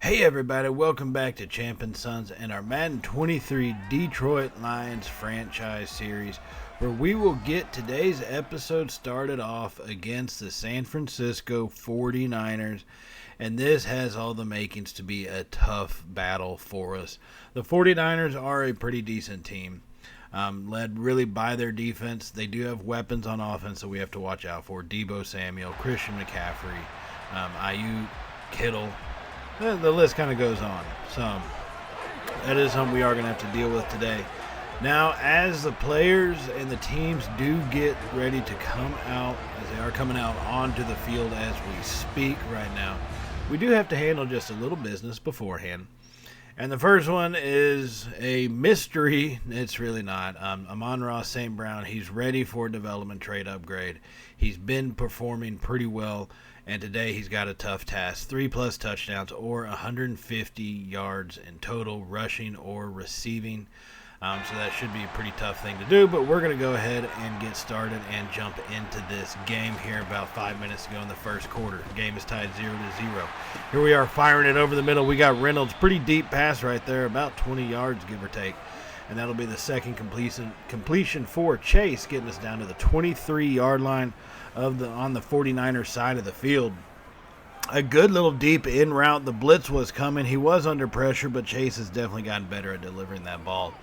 Hey everybody, welcome back to Champ & Sons and our Madden 23 Detroit Lions franchise series, where we will get today's episode started off against the San Francisco 49ers, and this has all the makings to be a tough battle for us. The 49ers are a pretty decent team, led really by their defense. They do have weapons on offense that we have to watch out for. Deebo Samuel, Christian McCaffrey, Ayuk, Kittle. The list kind of goes on. So that is something we are going to have to deal with today. Now, as the players and the teams do get ready to come out, as they are coming out onto the field as we speak right now, we do have to handle just a little business beforehand. And the first one is a mystery. It's really not. Amon-Ra St. Brown, he's ready for a development trade upgrade. He's been performing pretty well, and today he's got a tough task. 3+ touchdowns or 150 yards in total, rushing or receiving. So that should be a pretty tough thing to do, but we're going to go ahead and get started and jump into this game here about 5 minutes ago in the first quarter. The game is tied 0-0. Here we are firing it over the middle. We got Reynolds, pretty deep pass right there, about 20 yards give or take. And that'll be the second completion for Chase, getting us down to the 23-yard line on the 49ers side of the field. A good little deep in route. The blitz was coming. He was under pressure, but Chase has definitely gotten better at delivering that ball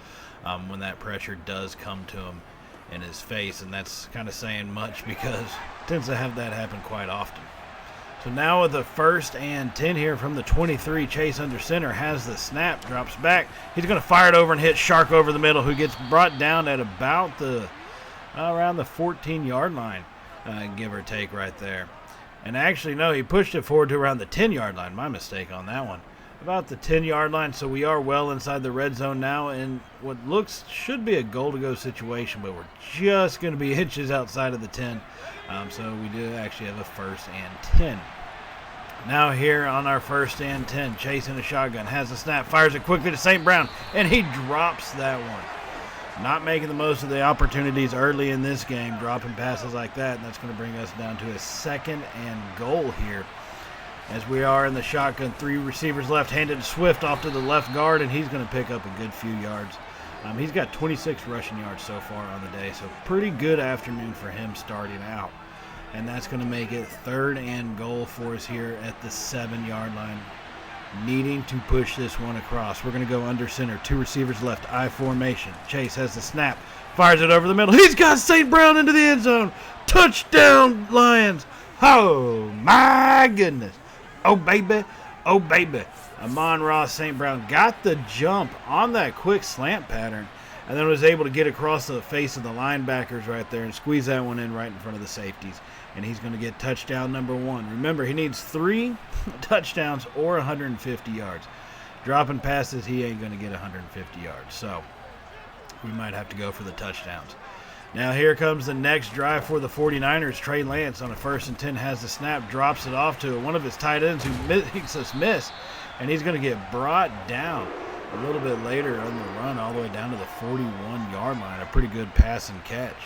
when that pressure does come to him in his face. And that's kind of saying much because it tends to have that happen quite often. So now with the 1st and 10 here from the 23, Chase under center has the snap, drops back. He's going to fire it over and hit Shark over the middle, who gets brought down at about around the 14-yard line, give or take right there. And actually, no, he pushed it forward to around the 10-yard line. My mistake on that one. About the 10-yard line, so we are well inside the red zone now in what should be a goal-to-go situation, but we're just going to be inches outside of the 10. So we do actually have a 1st and 10. Now here on our 1st and 10, Chase in a shotgun, has the snap, fires it quickly to St. Brown, and he drops that one. Not making the most of the opportunities early in this game, dropping passes like that, and that's going to bring us down to a 2nd and goal here. As we are in the shotgun, 3 receivers left, handed to Swift off to the left guard, and he's going to pick up a good few yards. He's got 26 rushing yards so far on the day, so pretty good afternoon for him starting out. And that's going to make it 3rd and goal for us here at the 7-yard line, needing to push this one across. We're going to go under center, 2 receivers left, I formation. Chase has the snap, fires it over the middle. He's got St. Brown into the end zone. Touchdown, Lions. Oh, my goodness. Oh, baby. Oh, baby. Amon-Ra St. Brown got the jump on that quick slant pattern and then was able to get across the face of the linebackers right there and squeeze that one in right in front of the safeties. And he's going to get touchdown number 1. Remember, he needs 3 touchdowns or 150 yards. Dropping passes, he ain't going to get 150 yards. So we might have to go for the touchdowns. Now here comes the next drive for the 49ers. Trey Lance on a 1st and 10 has the snap, drops it off to one of his tight ends who makes us miss. And he's going to get brought down a little bit later on the run all the way down to the 41-yard line. A pretty good pass and catch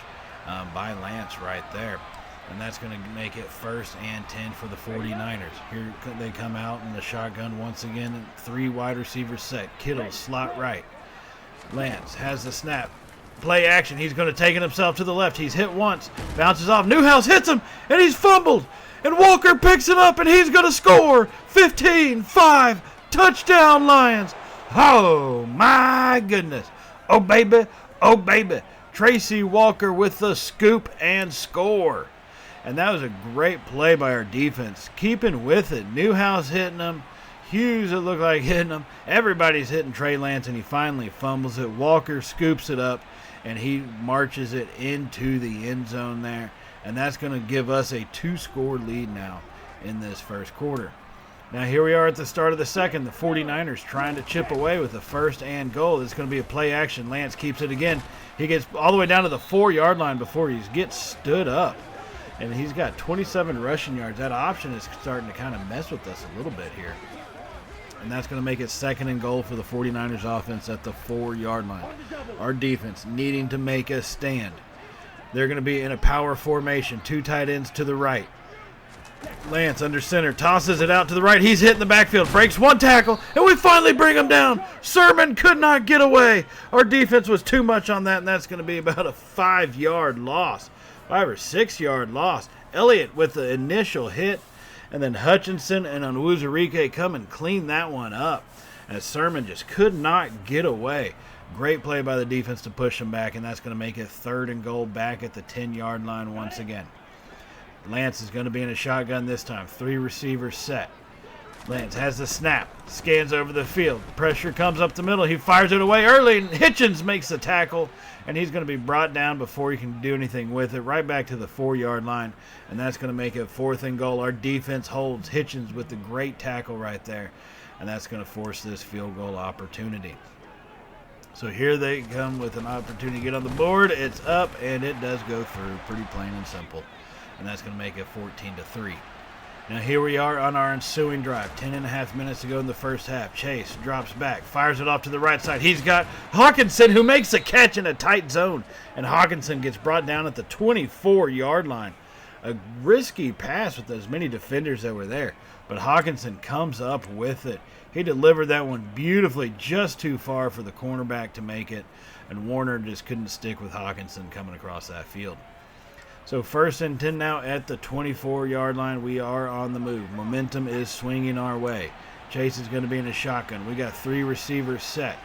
by Lance right there. And that's going to make it 1st and 10 for the 49ers. Here they come out in the shotgun once again. 3 wide receivers set. Kittle slot right. Lance has the snap. Play action. He's going to take it himself to the left. He's hit once. Bounces off. Newhouse hits him. And he's fumbled. And Walker picks it up. And he's going to score. 15-5. Touchdown, Lions. Oh, my goodness. Oh, baby. Oh, baby. Tracy Walker with the scoop and score. And that was a great play by our defense. Keeping with it. Newhouse hitting him. Hughes, it looked like hitting him. Everybody's hitting Trey Lance, and he finally fumbles it. Walker scoops it up, and he marches it into the end zone there. And that's going to give us a 2-score lead now in this first quarter. Now here we are at the start of the second. The 49ers trying to chip away with the 1st and goal. It's going to be a play action. Lance keeps it again. He gets all the way down to the 4-yard line before he gets stood up. And he's got 27 rushing yards. That option is starting to kind of mess with us a little bit here. And that's going to make it 2nd and goal for the 49ers offense at the 4-yard line. Our defense needing to make a stand. They're going to be in a power formation. 2 tight ends to the right. Lance under center, tosses it out to the right. He's hit in the backfield, breaks one tackle, and we finally bring him down. Sermon could not get away. Our defense was too much on that, and that's going to be about a 5-yard loss. 5 or 6 yard loss. Elliott with the initial hit, and then Hutchinson and Onwuzurike come and clean that one up, as Sermon just could not get away. Great play by the defense to push him back, and that's going to make it 3rd and goal back at the 10-yard line once again. Lance is going to be in a shotgun this time. 3 receivers set. Lance has the snap. Scans over the field. Pressure comes up the middle. He fires it away early, and Hitchens makes the tackle, and he's going to be brought down before he can do anything with it. Right back to the 4-yard line, and that's going to make it 4th and goal. Our defense holds Hitchens with the great tackle right there, and that's going to force this field goal opportunity. So here they come with an opportunity to get on the board. It's up, and it does go through. Pretty plain and simple. And that's going to make it 14-3. Now here we are on our ensuing drive. 10.5 minutes to go in the first half. Chase drops back, fires it off to the right side. He's got Hawkinson, who makes a catch in a tight zone. And Hawkinson gets brought down at the 24-yard line. A risky pass with as many defenders that were there. But Hawkinson comes up with it. He delivered that one beautifully, just too far for the cornerback to make it. And Warner just couldn't stick with Hawkinson coming across that field. So 1st and 10 now at the 24-yard line. We are on the move. Momentum is swinging our way. Chase is going to be in a shotgun. We got 3 receivers set.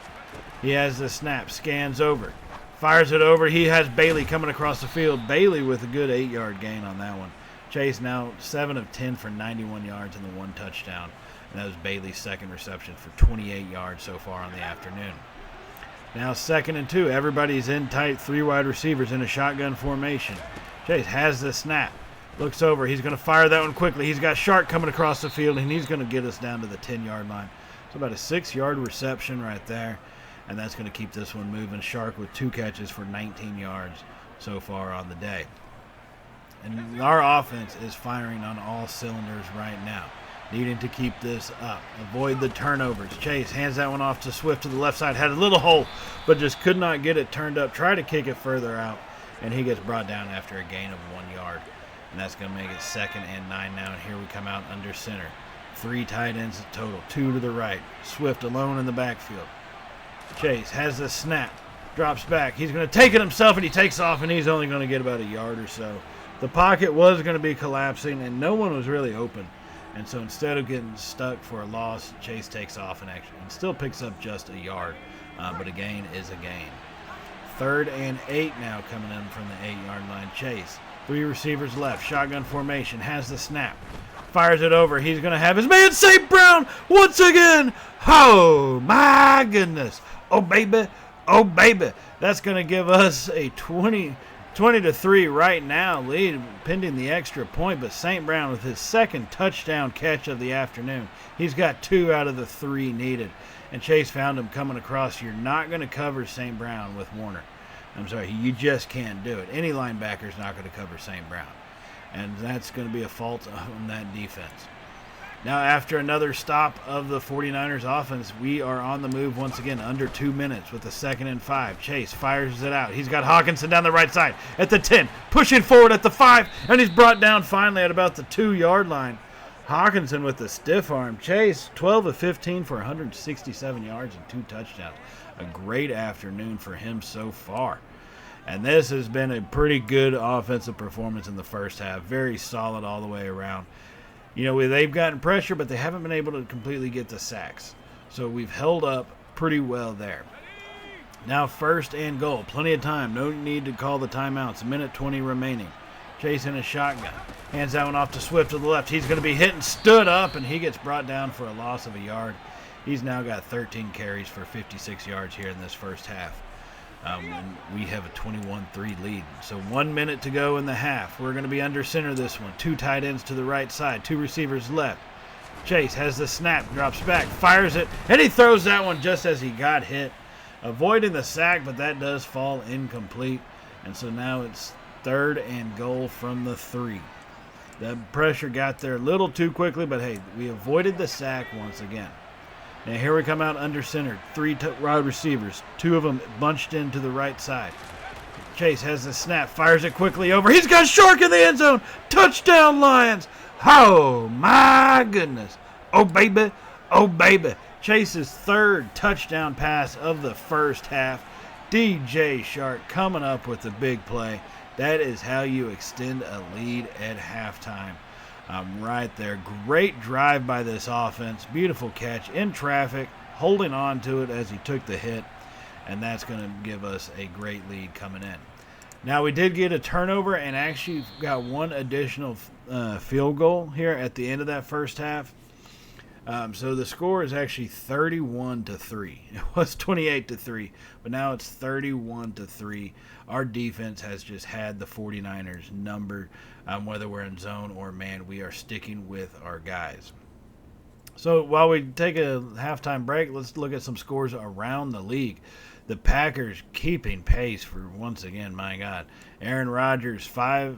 He has the snap, scans over, fires it over. He has Bailey coming across the field. Bailey with a good 8-yard gain on that one. Chase now 7 of 10 for 91 yards and the 1 touchdown. And that was Bailey's 2nd reception for 28 yards so far on the afternoon. Now 2nd and 2. Everybody's in tight. 3 wide receivers in a shotgun formation. Chase has the snap, looks over. He's going to fire that one quickly. He's got Shark coming across the field, and he's going to get us down to the 10-yard line. So about a 6-yard reception right there, and that's going to keep this one moving. Shark with 2 catches for 19 yards so far on the day. And our offense is firing on all cylinders right now, needing to keep this up. Avoid the turnovers. Chase hands that one off to Swift to the left side. Had a little hole, but just could not get it turned up. Try to kick it further out. And he gets brought down after a gain of 1 yard. And that's going to make it 2nd and 9 now. And here we come out under center. 3 tight ends total. 2 to the right. Swift alone in the backfield. Chase has the snap. Drops back. He's going to take it himself, and he takes off, and he's only going to get about a yard or so. The pocket was going to be collapsing, and no one was really open. And so instead of getting stuck for a loss, Chase takes off and still picks up just a yard. But a gain is a gain. 3rd and 8 now coming in from the 8-yard line. Chase, 3 receivers left, shotgun formation, has the snap, fires it over. He's going to have his man St. Brown once again. Oh my goodness. Oh baby, oh baby. That's going to give us a 20-3 right now lead, pending the extra point. But St. Brown with his 2nd touchdown catch of the afternoon. He's got 2 out of the 3 needed. And Chase found him coming across. You're not going to cover St. Brown with Warner. I'm sorry, you just can't do it. Any linebacker's not going to cover St. Brown. And that's going to be a fault on that defense. Now, after another stop of the 49ers offense, we are on the move once again, under 2 minutes with a 2nd and 5. Chase fires it out. He's got Hawkinson down the right side at the 10, pushing forward at the 5, and he's brought down finally at about the 2-yard line. Hawkinson with the stiff arm. Chase, 12 of 15 for 167 yards and 2 touchdowns. A great afternoon for him so far. And this has been a pretty good offensive performance in the first half. Very solid all the way around. You know, they've gotten pressure, but they haven't been able to completely get the sacks. So we've held up pretty well there. Now 1st and goal. Plenty of time. No need to call the timeouts. A minute 20 remaining. Chase in a shotgun. Hands that one off to Swift to the left. He's going to be hit and stood up, and he gets brought down for a loss of a yard. He's now got 13 carries for 56 yards here in this first half. And we have a 21-3 lead. So 1 minute to go in the half. We're going to be under center this one. 2 tight ends to the right side. 2 receivers left. Chase has the snap, drops back, fires it, and he throws that one just as he got hit. Avoiding the sack, but that does fall incomplete. And so now it's 3rd and goal from the 3. The pressure got there a little too quickly, but hey, we avoided the sack once again. Now here we come out under center. 3 wide receivers. 2 of them bunched into the right side. Chase has the snap, fires it quickly over. He's got Shark in the end zone. Touchdown, Lions. Oh, my goodness. Oh, baby. Oh, baby. Chase's third touchdown pass of the first half. DJ Shark coming up with a big play. That is how you extend a lead at halftime. Right there. Great drive by this offense. Beautiful catch in traffic, holding on to it as he took the hit. And that's going to give us a great lead coming in. Now, we did get a turnover and actually got one additional field goal here at the end of that first half. So the score is actually 31-3. It was 28-3, but now it's 31-3. Our defense has just had the 49ers numbered. Whether we're in zone or man, we are sticking with our guys. So while we take a halftime break, let's look at some scores around the league. The Packers keeping pace for, once again, my God. Aaron Rodgers, the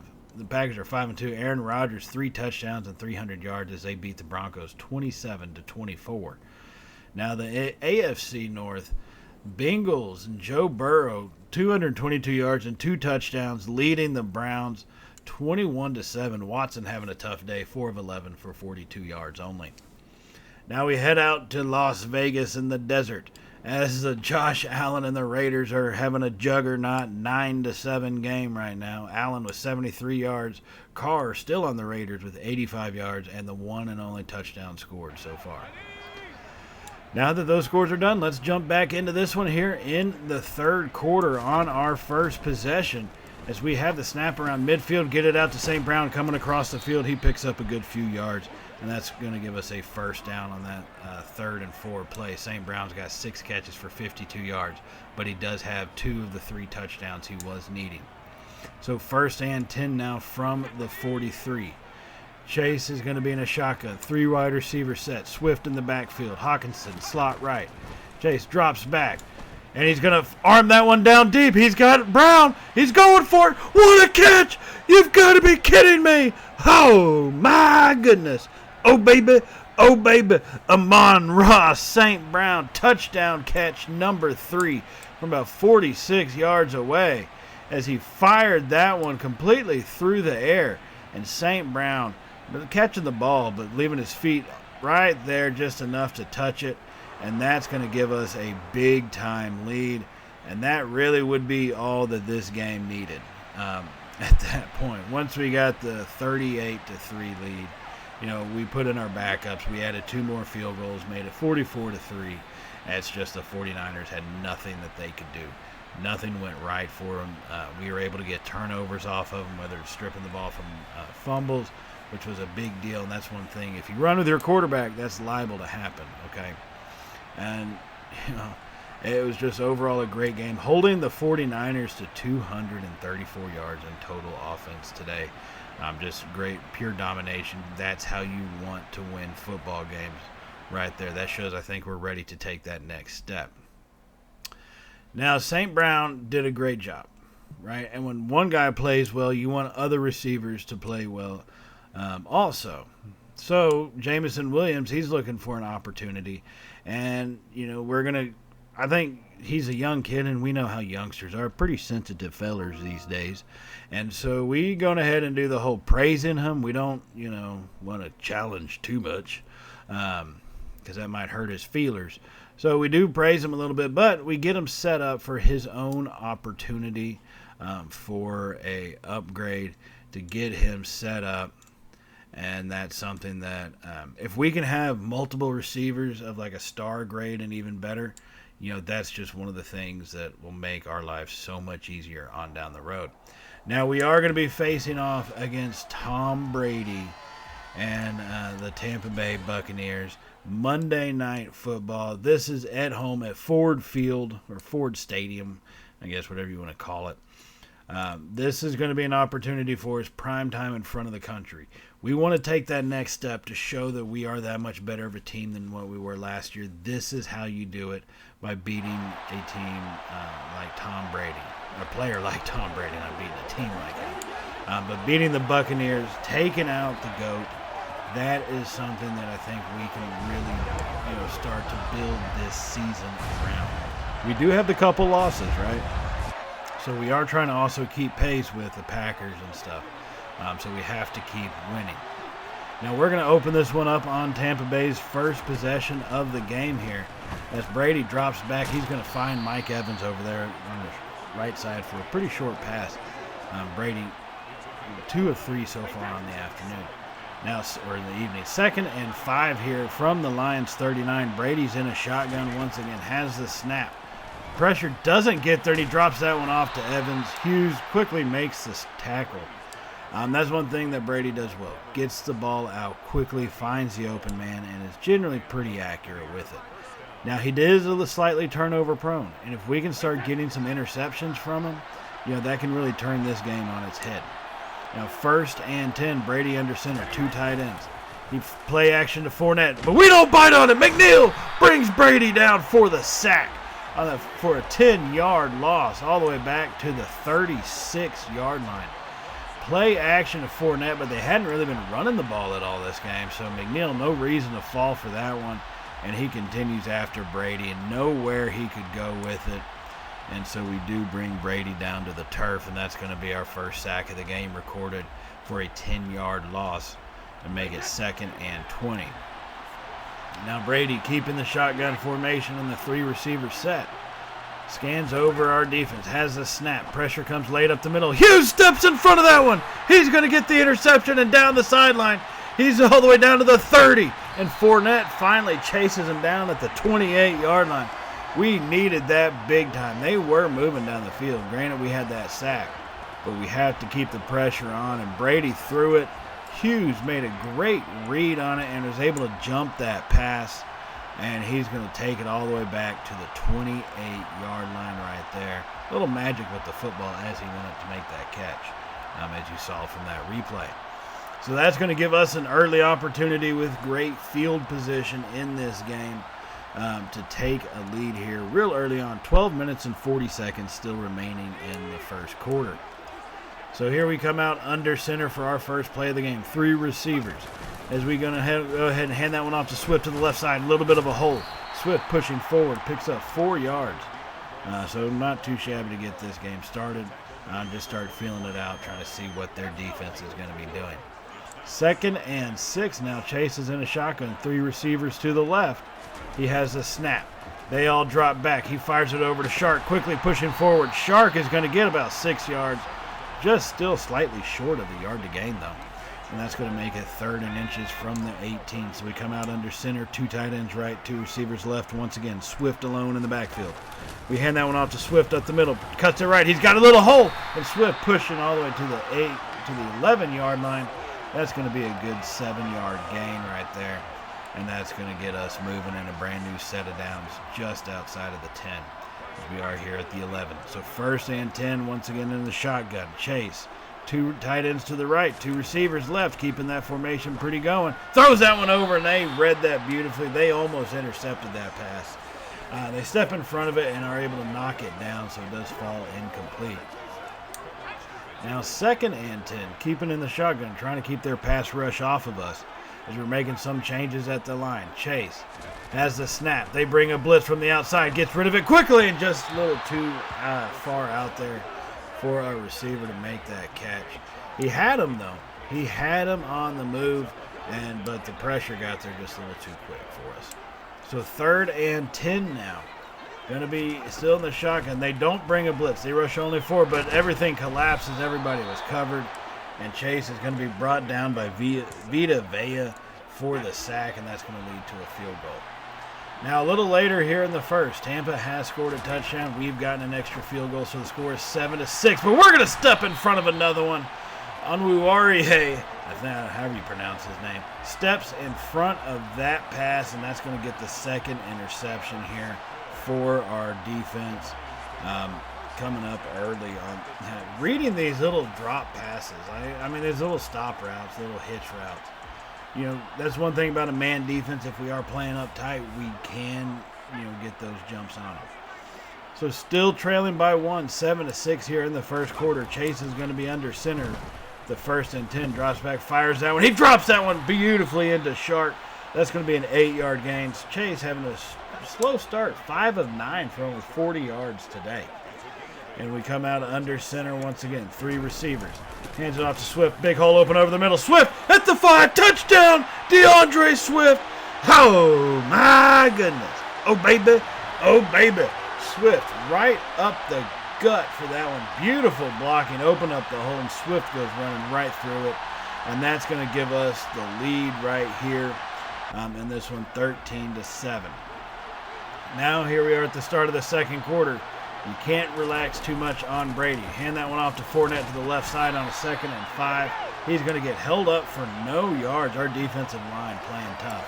Packers are 5-2. Aaron Rodgers, 3 touchdowns and 300 yards as they beat the Broncos 27-24. Now the AFC North, Bengals and Joe Burrow, 222 yards and 2 touchdowns, leading the Browns 21-7. Watson having a tough day, 4 of 11 for 42 yards only. Now we head out to Las Vegas in the desert, as Josh Allen and the Raiders are having a juggernaut 9-7 game right now. Allen with 73 yards. Carr still on the Raiders with 85 yards and the one and only touchdown scored so far. Now that those scores are done, let's jump back into this one here in the third quarter on our first possession. As we have the snap around midfield, get it out to St. Brown coming across the field. He picks up a good few yards, and that's going to give us a first down on that 3rd and 4 play. St. Brown's got 6 catches for 52 yards, but he does have 2 of the 3 touchdowns he was needing. So 1st and 10 now from the 43. Chase is going to be in a shotgun. 3 wide receiver set. Swift in the backfield. Hawkinson, slot right. Chase drops back. And he's going to arm that one down deep. He's got Brown. He's going for it. What a catch. You've got to be kidding me. Oh, my goodness. Oh, baby. Oh, baby. Amon-Ra St. Brown. Touchdown catch number 3 from about 46 yards away as he fired that one completely through the air. And St. Brown catching the ball but leaving his feet right there just enough to touch it. And that's going to give us a big-time lead. And that really would be all that this game needed at that point. Once we got the 38-3 lead, we put in our backups. We added 2 more field goals, made it 44-3. It's just the 49ers had nothing that they could do. Nothing went right for them. We were able to get turnovers off of them, whether it's stripping the ball from fumbles, which was a big deal. And that's one thing. If you run with your quarterback, that's liable to happen, okay? And, it was just overall a great game. Holding the 49ers to 234 yards in total offense today. Just great, pure domination. That's how you want to win football games right there. That shows I think we're ready to take that next step. Now, St. Brown did a great job, right? And when one guy plays well, you want other receivers to play well also. So, Jamison Williams, he's looking for an opportunity. And, I think he's a young kid, and we know how youngsters are. Pretty sensitive fellers these days. And so we gone ahead and do the whole praising him. We don't, want to challenge too much because that might hurt his feelers. So we do praise him a little bit, but we get him set up for his own opportunity for a upgrade to get him set up. And that's something that if we can have multiple receivers of like a star grade and even better, that's just one of the things that will make our lives so much easier on down the road. Now, we are going to be facing off against Tom Brady and the Tampa Bay Buccaneers. Monday Night Football. This is at home at Ford Field, or Ford Stadium, I guess, whatever you want to call it. This is going to be an opportunity for us, prime time in front of the country. We want to take that next step to show that we are that much better of a team than what we were last year. This is how you do it, by beating a team like Tom Brady, a player like Tom Brady, not beating a team like him. But beating the Buccaneers, taking out the GOAT, that is something that I think we can really start to build this season around. We do have the couple losses, right? So we are trying to also keep pace with the Packers and stuff. So we have to keep winning. Now we're going to open this one up on Tampa Bay's first possession of the game here. As Brady drops back, he's going to find Mike Evans over there on the right side for a pretty short pass. Brady, 2 of 3 so far on the afternoon. Now, or in the evening. 2nd and 5 here from the Lions 39. Brady's in a shotgun once again, has the snap. Pressure doesn't get there, and he drops that one off to Evans. Hughes quickly makes this tackle. That's one thing that Brady does well. Gets the ball out quickly, finds the open man, and is generally pretty accurate with it. Now, he is a slightly turnover prone, and if we can start getting some interceptions from him, that can really turn this game on its head. Now, 1st and 10, Brady under center, 2 tight ends. He play action to Fournette, but we don't bite on it. McNeil brings Brady down for the sack for a 10-yard loss all the way back to the 36-yard line. Play action to Fournette, but they hadn't really been running the ball at all this game, so McNeil, no reason to fall for that one, and he continues after Brady and nowhere he could go with it, and so we do bring Brady down to the turf, and that's going to be our first sack of the game recorded for a 10-yard loss and make it 2nd and 20. Now Brady keeping the shotgun formation and the 3 receiver set. Scans over our defense, has the snap. Pressure comes late up the middle. Hughes steps in front of that one. He's going to get the interception and down the sideline. He's all the way down to the 30. And Fournette finally chases him down at the 28-yard line. We needed that big time. They were moving down the field. Granted, we had that sack, but we have to keep the pressure on. And Brady threw it. Hughes made a great read on it and was able to jump that pass. And he's going to take it all the way back to the 28-yard line right there. A little magic with the football as he went up to make that catch, as you saw from that replay. So that's going to give us an early opportunity with great field position in this game to take a lead here real early on. 12 minutes and 40 seconds still remaining in the first quarter. So here we come out under center for our first play of the game. 3 receivers. As we're going to go ahead and hand that one off to Swift to the left side. A little bit of a hole. Swift pushing forward. Picks up 4 yards. So not too shabby to get this game started. Just start feeling it out, trying to see what their defense is going to be doing. 2nd and 6 now. Chase is in a shotgun. 3 receivers to the left. He has a snap. They all drop back. He fires it over to Shark, quickly pushing forward. Shark is going to get about 6 yards. Just still slightly short of the yard to gain, though. And that's going to make it 3rd and inches from the 18. So we come out under center, 2 tight ends right, 2 receivers left. Once again, Swift alone in the backfield. We hand that one off to Swift up the middle. Cuts it right. He's got a little hole. And Swift pushing all the way to the 11-yard line. That's going to be a good 7-yard gain right there. And that's going to get us moving in a brand new set of downs just outside of the 10. As we are here at the 11. So 1st and 10 once again in the shotgun. Chase. 2 tight ends to the right, 2 receivers left, keeping that formation pretty going. Throws that one over, and they read that beautifully. They almost intercepted that pass. They step in front of it and are able to knock it down, so it does fall incomplete. Now 2nd and 10, keeping in the shotgun, trying to keep their pass rush off of us as we're making some changes at the line. Chase has the snap. They bring a blitz from the outside, gets rid of it quickly, and just a little too far out there for our receiver to make that catch. He had him, though. He had him on the move, but the pressure got there just a little too quick for us. So 3rd and 10 now. Going to be still in the shotgun. They don't bring a blitz. They rush only 4, but everything collapses. Everybody was covered, and Chase is going to be brought down by Vita Vea for the sack, and that's going to lead to a field goal. Now, a little later here in the first, Tampa has scored a touchdown. We've gotten an extra field goal, so the score is 7-6. But we're going to step in front of another one. Onwuarie, however you pronounce his name, steps in front of that pass, and that's going to get the 2nd interception here for our defense. Coming up early on. Reading these little drop passes, I mean, these little stop routes, little hitch routes. That's one thing about a man defense. If we are playing up tight, we can, get those jumps on them. So still trailing by 1, 7-6 here in the first quarter. Chase is going to be under center. The 1st and 10 drops back, fires that one. He drops that one beautifully into Shark. That's going to be an 8-yard gain. Chase having a slow start, 5 of 9 for almost 40 yards today. And we come out under center once again. 3 receivers. Hands it off to Swift. Big hole open over the middle. Swift at the 5. Touchdown, DeAndre Swift. Oh, my goodness. Oh, baby. Oh, baby. Swift right up the gut for that one. Beautiful blocking. Open up the hole, and Swift goes running right through it. And that's going to give us the lead right here in this one, 13-7. Now here we are at the start of the second quarter. You can't relax too much on Brady. Hand that one off to Fournette to the left side on a 2nd and 5. He's going to get held up for no yards. Our defensive line playing tough.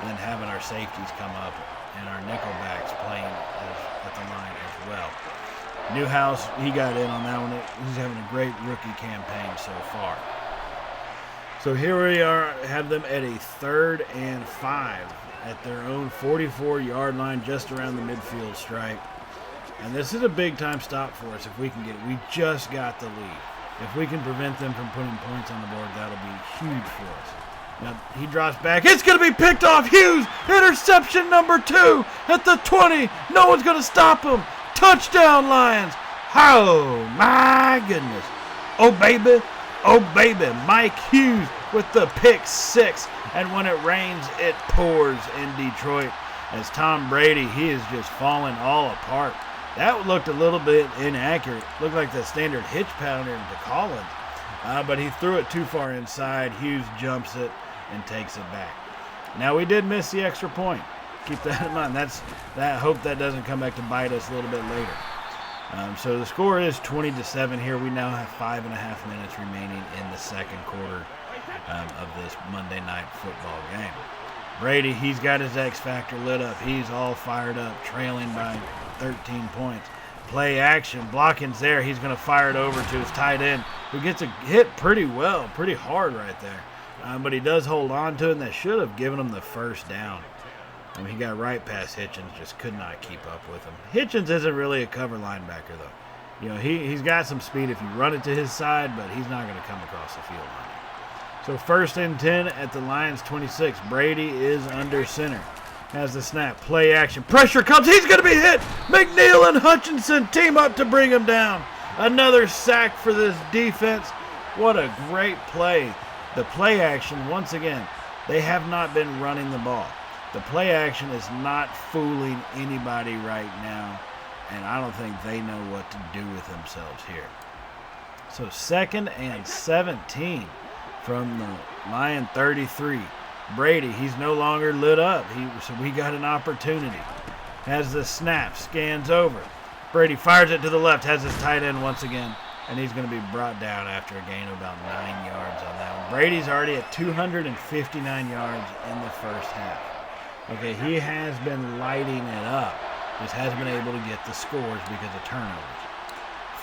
And then having our safeties come up and our nickelbacks playing at the line as well. Newhouse, he got in on that one. He's having a great rookie campaign so far. So here we are, have them at a 3rd and 5 at their own 44-yard line, just around the midfield stripe. And this is a big-time stop for us if we can get it. We just got the lead. If we can prevent them from putting points on the board, that'll be huge for us. Now, he drops back. It's going to be picked off. Hughes, interception number 2 at the 20. No one's going to stop him. Touchdown, Lions. Oh, my goodness. Oh, baby. Oh, baby. Mike Hughes with the pick 6. And when it rains, it pours in Detroit. As Tom Brady, he is just falling all apart. That looked a little bit inaccurate. Looked like the standard hitch pattern to Collins. But he threw it too far inside. Hughes jumps it and takes it back. Now, we did miss the extra point. Keep that in mind. I hope that doesn't come back to bite us a little bit later. So the score is 20-7 here. We now have 5.5 minutes remaining in the second quarter of this Monday Night Football game. Brady, he's got his X Factor lit up. He's all fired up, trailing by 13 points. Play action, blocking's there. He's going to fire it over to his tight end, who gets a hit pretty well, pretty hard right there. But he does hold on to it, and that should have given him the first down. He got right past Hitchens, just could not keep up with him. Hitchens isn't really a cover linebacker, though. He's got some speed if you run it to his side, but he's not going to come across the field on you. So 1st and 10 at the Lions 26. Brady is under center. Has the snap. Play action. Pressure comes. He's going to be hit. McNeil and Hutchinson team up to bring him down. Another sack for this defense. What a great play. The play action, once again, they have not been running the ball. The play action is not fooling anybody right now, and I don't think they know what to do with themselves here. So 2nd and 17 from the Lion 33. Brady, he's no longer lit up. So we got an opportunity. Has the snap, scans over. Brady fires it to the left, has his tight end once again, and he's going to be brought down after a gain of about 9 yards on that one. Brady's already at 259 yards in the first half. Okay, he has been lighting it up. Just hasn't been able to get the scores because of turnovers.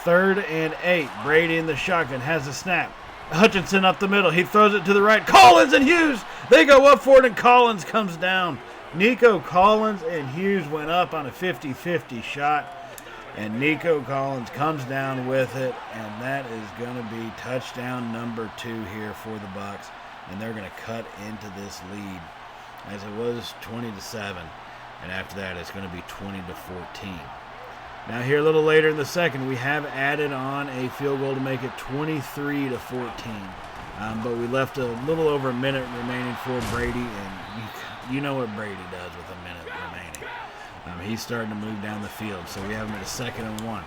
3rd and 8. Brady in the shotgun has the snap. Hutchinson up the middle. He throws it to the right. Collins and Hughes. They go up for it, and Collins comes down. Nico Collins and Hughes went up on a 50-50 shot. And Nico Collins comes down with it. And that is going to be touchdown number 2 here for the Bucs. And they're going to cut into this lead, as it was 20-7. And after that, it's going to be 20-14. Now here a little later in the second, we have added on a field goal to make it 23-14. But we left a little over a minute remaining for Brady, and you know what Brady does with a minute remaining. He's starting to move down the field, so we have him at a 2nd and 1.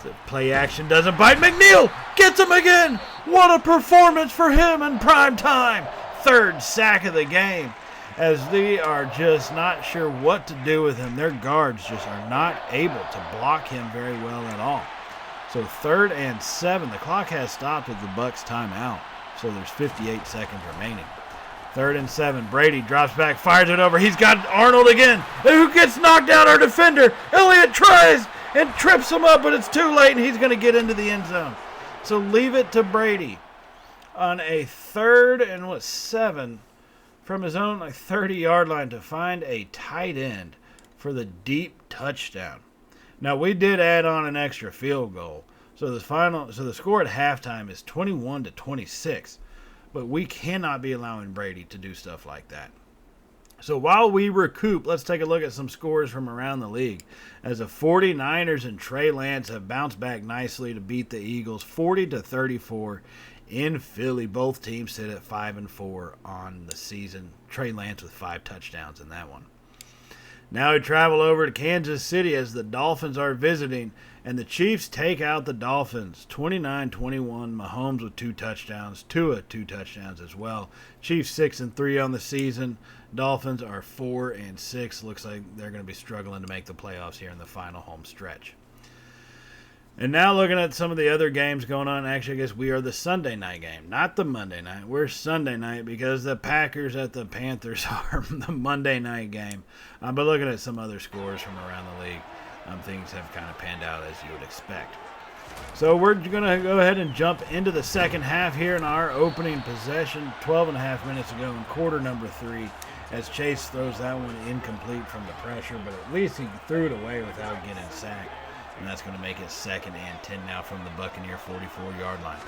The play action doesn't bite. McNeil gets him again. What a performance for him in prime time. 3rd sack of the game, as they are just not sure what to do with him. Their guards just are not able to block him very well at all. So 3rd and 7. The clock has stopped with the Bucs timeout, so there's 58 seconds remaining. 3rd and 7. Brady drops back, fires it over. He's got Arnold again, who gets knocked out, our defender. Elliott tries and trips him up, but it's too late, and he's going to get into the end zone. So leave it to Brady on a 3rd and 7 from his own 30-yard line to find a tight end for the deep touchdown. Now, we did add on an extra field goal, so the score at halftime is 21-26. But we cannot be allowing Brady to do stuff like that. So while we recoup, let's take a look at some scores from around the league. As the 49ers and Trey Lance have bounced back nicely to beat the Eagles 40-34 in Philly. Both teams sit at 5-4 on the season. Trey Lance with 5 touchdowns in that one. Now we travel over to Kansas City as the Dolphins are visiting, and the Chiefs take out the Dolphins 29-21. Mahomes with 2 touchdowns, Tua 2 touchdowns as well. Chiefs 6-3 on the season. Dolphins are 4-6. Looks like they're going to be struggling to make the playoffs here in the final home stretch. And now looking at some of the other games going on, actually I guess we are the Sunday night game, not the Monday night. We're Sunday night because the Packers at the Panthers are the Monday night game. But looking at some other scores from around the league, things have kind of panned out as you would expect. So we're going to go ahead and jump into the second half here in our opening possession. 12.5 minutes ago in quarter number 3 as Chase throws that one incomplete from the pressure, but at least he threw it away without getting sacked. And that's going to make it 2nd and 10 now from the Buccaneer 44-yard line.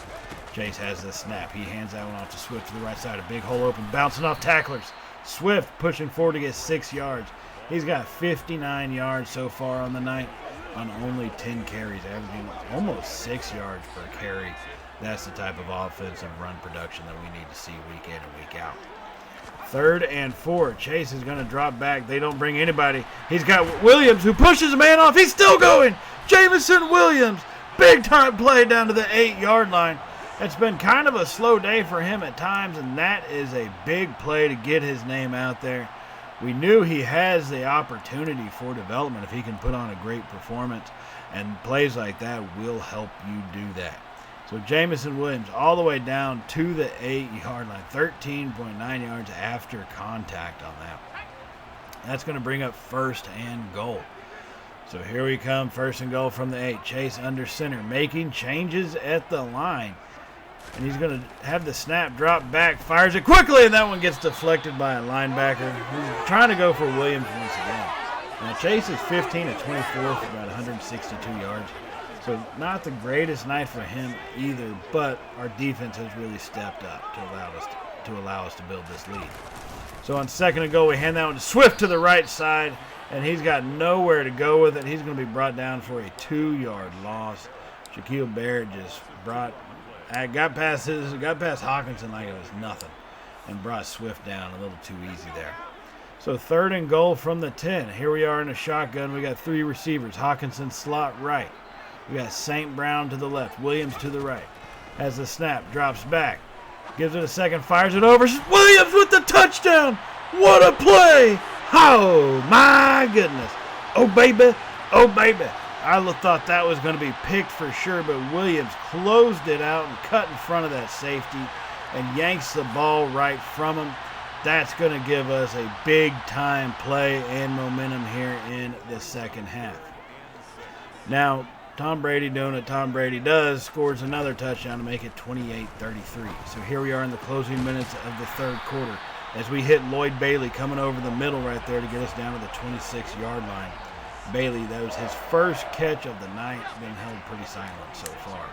Chase has the snap. He hands that one off to Swift to the right side. A big hole open, bouncing off tacklers. Swift pushing forward to get 6 yards. He's got 59 yards so far on the night on only 10 carries, averaging almost 6 yards per carry. That's the type of offensive run production that we need to see week in and week out. 3rd and 4. Chase is going to drop back. They don't bring anybody. He's got Williams who pushes a man off. He's still going. Jameson Williams. Big time play down to the 8-yard line. It's been kind of a slow day for him at times, and that is a big play to get his name out there. We knew he has the opportunity for development if he can put on a great performance, and plays like that will help you do that. So Jameson Williams all the way down to the 8-yard line, 13.9 yards after contact on that. That's going to bring up 1st and goal. So here we come, 1st and goal from the 8. Chase under center, making changes at the line. And he's going to have the snap drop back, fires it quickly, and that one gets deflected by a linebacker. He's trying to go for Williams once again. Now Chase is 15 of 24 for about 162 yards. So not the greatest night for him either, but our defense has really stepped up to allow us to build this lead. So on 2nd and goal, we hand that one to Swift to the right side, and he's got nowhere to go with it. He's going to be brought down for a 2-yard loss. Shaquille Barrett just got past Hawkinson like it was nothing, and brought Swift down a little too easy there. So 3rd and goal from the 10. Here we are in a shotgun. We got 3 receivers. Hawkinson slot right. We got St. Brown to the left, Williams to the right. Has the snap, drops back, gives it a second, fires it over. Williams with the touchdown. What a play. Oh, my goodness. Oh, baby. Oh, baby. I thought that was going to be picked for sure, but Williams closed it out and cut in front of that safety and yanks the ball right from him. That's going to give us a big-time play and momentum here in the second half. Now, Tom Brady doing what Tom Brady does, scores another touchdown to make it 28-33. So here we are in the closing minutes of the 3rd quarter as we hit Lloyd Bailey coming over the middle right there to get us down to the 26-yard line. Bailey, that was his first catch of the night, been held pretty silent so far.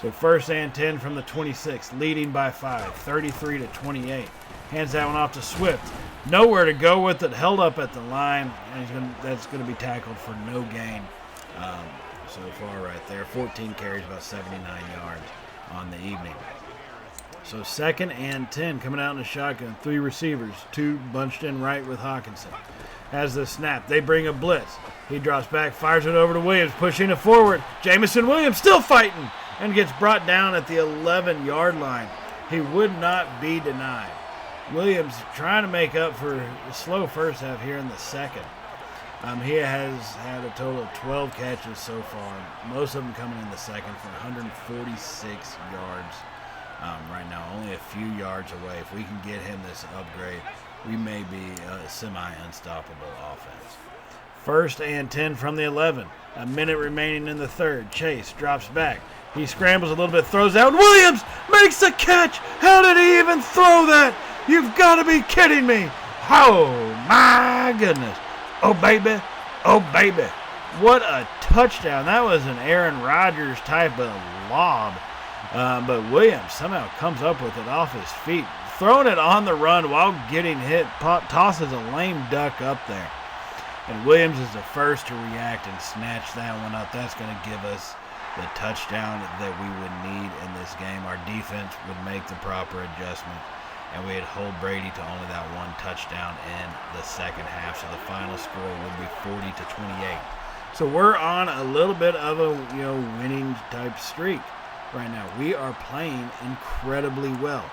So 1st and 10 from the 26, leading by 5, 33-28. Hands that one off to Swift. Nowhere to go with it, held up at the line, and that's going to be tackled for no gain. So far right there, 14 carries, about 79 yards on the evening. So 2nd and 10 coming out in the shotgun, 3 receivers, 2 bunched in right with Hawkinson. Has the snap, they bring a blitz. He drops back, fires it over to Williams, pushing it forward. Jameson Williams still fighting and gets brought down at the 11-yard line. He would not be denied. Williams trying to make up for the slow first half here in the second. He has had a total of 12 catches so far, most of them coming in the second for 146 yards right now, only a few yards away. If we can get him this upgrade, we may be a semi-unstoppable offense. 1st and 10 from the 11. A minute remaining in the 3rd. Chase drops back. He scrambles a little bit, throws out. Williams makes the catch. How did he even throw that? You've got to be kidding me. Oh, my goodness. Oh, baby. Oh, baby. What a touchdown. That was an Aaron Rodgers type of lob. But Williams somehow comes up with it off his feet. throwing it on the run while getting hit, tosses a lame duck up there. And Williams is the first to react and snatch that one up. That's going to give us the touchdown that we would need in this game. Our defense would make the proper adjustment, and we'd hold Brady to only that one touchdown in the second half. So the final score would be 40-28. So we're on a little bit of a winning type streak right now. We are playing incredibly well,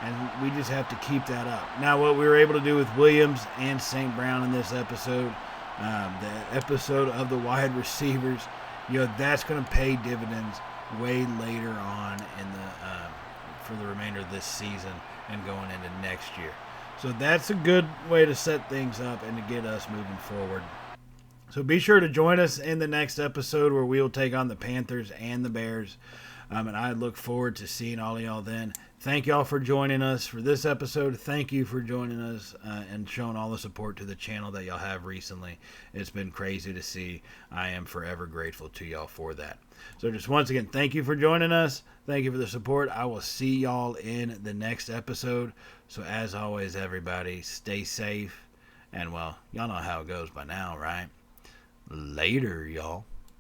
and we just have to keep that up. Now, what we were able to do with Williams and St. Brown in this episode, the episode of the wide receivers, that's going to pay dividends way later on in for the remainder of this season and going into next year. So that's a good way to set things up and to get us moving forward. So be sure to join us in the next episode where we will take on the Panthers and the Bears. And I look forward to seeing all of y'all then. Thank y'all for joining us for this episode. Thank you for joining us and showing all the support to the channel that y'all have recently. It's been crazy to see. I am forever grateful to y'all for that. So just once again, thank you for joining us. Thank you for the support. I will see y'all in the next episode. So as always, everybody, stay safe. And, well, y'all know how it goes by now, right? Later, y'all.